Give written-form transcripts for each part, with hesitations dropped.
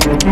नमस्कार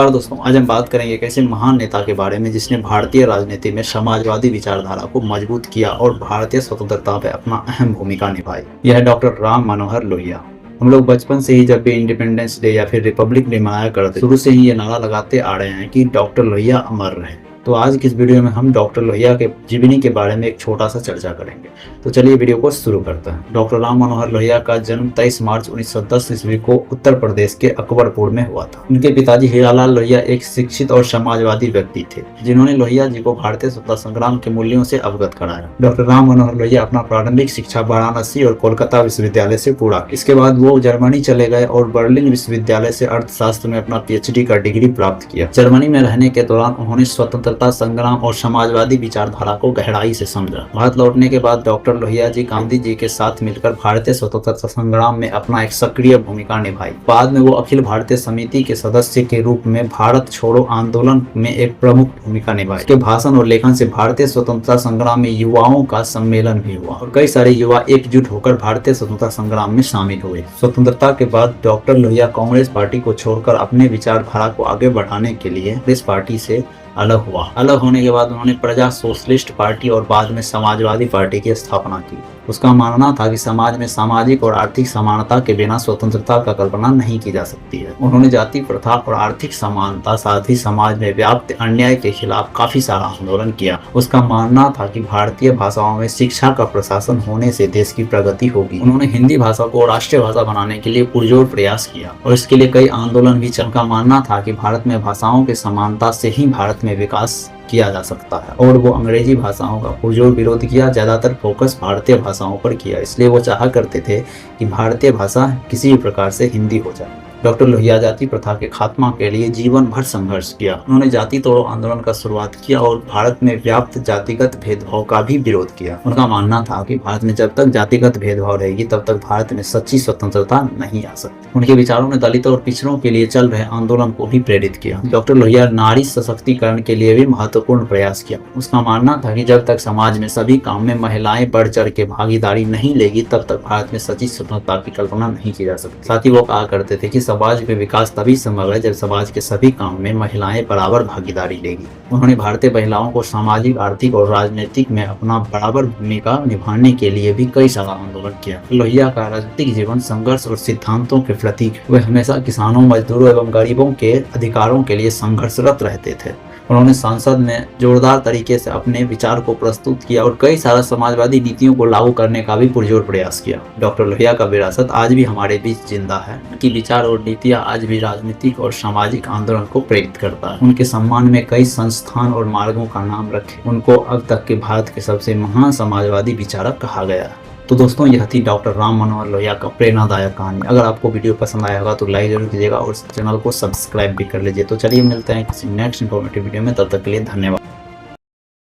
दोस्तों, आज हम बात करेंगे एक ऐसे महान नेता के बारे में जिसने भारतीय राजनीति में समाजवादी विचारधारा को मजबूत किया और भारतीय स्वतंत्रता में अपना अहम भूमिका निभाई। यह है डॉक्टर राम मनोहर लोहिया। हम लोग बचपन से ही जब भी इंडिपेंडेंस डे या फिर रिपब्लिक डे मनाया करते, शुरू से ही ये नारा लगाते आ रहे हैं कि डॉक्टर लोहिया अमर रहे। तो आज की इस वीडियो में हम डॉक्टर लोहिया के जीवनी के बारे में एक छोटा सा चर्चा करेंगे। तो चलिए वीडियो को शुरू करते हैं। डॉक्टर राम मनोहर लोहिया का जन्म 23 मार्च 1910 ईस्वी को उत्तर प्रदेश के अकबरपुर में हुआ था। उनके पिताजी हीरालाल लोहिया एक शिक्षित और समाजवादी व्यक्ति थे, जिन्होंने लोहिया जी को भारतीय स्वतंत्रता संग्राम के मूल्यों से अवगत कराया। डॉक्टर राम मनोहर लोहिया अपना प्रारंभिक शिक्षा वाराणसी और कोलकाता विश्वविद्यालय से पूरा। इसके बाद वो जर्मनी चले गए और बर्लिन विश्वविद्यालय से अर्थशास्त्र में अपना PhD का डिग्री प्राप्त किया। जर्मनी में रहने के दौरान उन्होंने स्वतंत्रता संग्राम और समाजवादी विचारधारा को गहराई से समझा। भारत लौटने के बाद डॉक्टर लोहिया जी गांधी जी के साथ मिलकर भारतीय स्वतंत्रता संग्राम में अपना एक सक्रिय भूमिका निभाई। बाद में वो अखिल भारतीय समिति के सदस्य के रूप में भारत छोड़ो आंदोलन में एक प्रमुख भूमिका निभाई। उसके भाषण और लेखन से भारतीय स्वतंत्रता संग्राम में युवाओं का सम्मेलन भी हुआ और कई सारे युवा एकजुट होकर भारतीय स्वतंत्रता संग्राम में शामिल हुए। स्वतंत्रता के बाद डॉक्टर लोहिया कांग्रेस पार्टी को छोड़कर अपने विचारधारा को आगे बढ़ाने के लिए कांग्रेस पार्टी से अलग हुआ। अलग होने के बाद उन्होंने प्रजा सोशलिस्ट पार्टी और बाद में समाजवादी पार्टी की स्थापना की। उसका मानना था कि समाज में सामाजिक और आर्थिक समानता के बिना स्वतंत्रता का कल्पना नहीं की जा सकती है। उन्होंने जाति प्रथा और आर्थिक समानता साथ ही समाज में व्याप्त अन्याय के खिलाफ काफी सारा आंदोलन किया। उसका मानना था कि भारतीय भाषाओं में शिक्षा का प्रशासन होने से देश की प्रगति होगी। उन्होंने हिंदी भाषा को राष्ट्रीय भाषा बनाने के लिए पुरजोर प्रयास किया और इसके लिए कई आंदोलन भी चला। उनका मानना था कि भारत में भाषाओं के समानता से ही भारत में विकास किया जा सकता है और वो अंग्रेजी भाषाओं का पुरजोर विरोध किया। ज्यादातर फोकस भारतीय भाषाओं पर किया, इसलिए वो चाहा करते थे कि भारतीय भाषा किसी भी प्रकार से हिंदी हो जाए। डॉक्टर लोहिया जाति प्रथा के खात्मा के लिए जीवन भर संघर्ष किया। उन्होंने जाति तोड़ो आंदोलन का शुरुआत किया और भारत में व्याप्त जातिगत भेदभाव का भी विरोध किया। उनका मानना था कि भारत में जब तक जातिगत भेदभाव रहेगी तब तक भारत में सच्ची स्वतंत्रता नहीं आ सकती। उनके विचारों ने दलितों और पिछड़ों के लिए चल रहे आंदोलन को भी प्रेरित किया। डॉक्टर लोहिया नारी सशक्तिकरण के लिए भी महत्वपूर्ण प्रयास किया। उसका मानना था कि जब तक समाज में सभी काम में महिलाएं बढ़ चढ़ के भागीदारी नहीं लेगी तब तक भारत में सच्ची स्वतंत्रता की कल्पना नहीं की जा सकती। साथ ही वो कहा करते थे कि समाज में विकास तभी संभव है जब समाज के सभी काम में महिलाएं बराबर भागीदारी लेगी। उन्होंने भारतीय महिलाओं को सामाजिक, आर्थिक और राजनीतिक में अपना बराबर भूमिका निभाने के लिए भी कई सारा आंदोलन किया। लोहिया का राजनीतिक जीवन संघर्ष और सिद्धांतों के प्रतीक। वे हमेशा किसानों, मजदूरों एवं गरीबों के अधिकारों के लिए संघर्षरत रहते थे। उन्होंने संसद में जोरदार तरीके से अपने विचार को प्रस्तुत किया और कई सारा समाजवादी नीतियों को लागू करने का भी पुरजोर प्रयास किया। डॉक्टर लोहिया का विरासत आज भी हमारे बीच जिंदा है। उनकी विचार और नीतियां आज भी राजनीतिक और सामाजिक आंदोलन को प्रेरित करता है। उनके सम्मान में कई संस्थान और मार्गों का नाम रखे। उनको अब तक के भारत के सबसे महान समाजवादी विचारक कहा गया है। तो दोस्तों, यह थी डॉक्टर राम मनोहर लोहिया का प्रेरणादायक कहानी। अगर आपको वीडियो पसंद आया होगा तो लाइक जरूर कीजिएगा और चैनल को सब्सक्राइब भी कर लीजिए। तो चलिए मिलते हैं किसी नेक्स्ट इन्फॉर्मेटिव वीडियो में, तब तक के लिए धन्यवाद।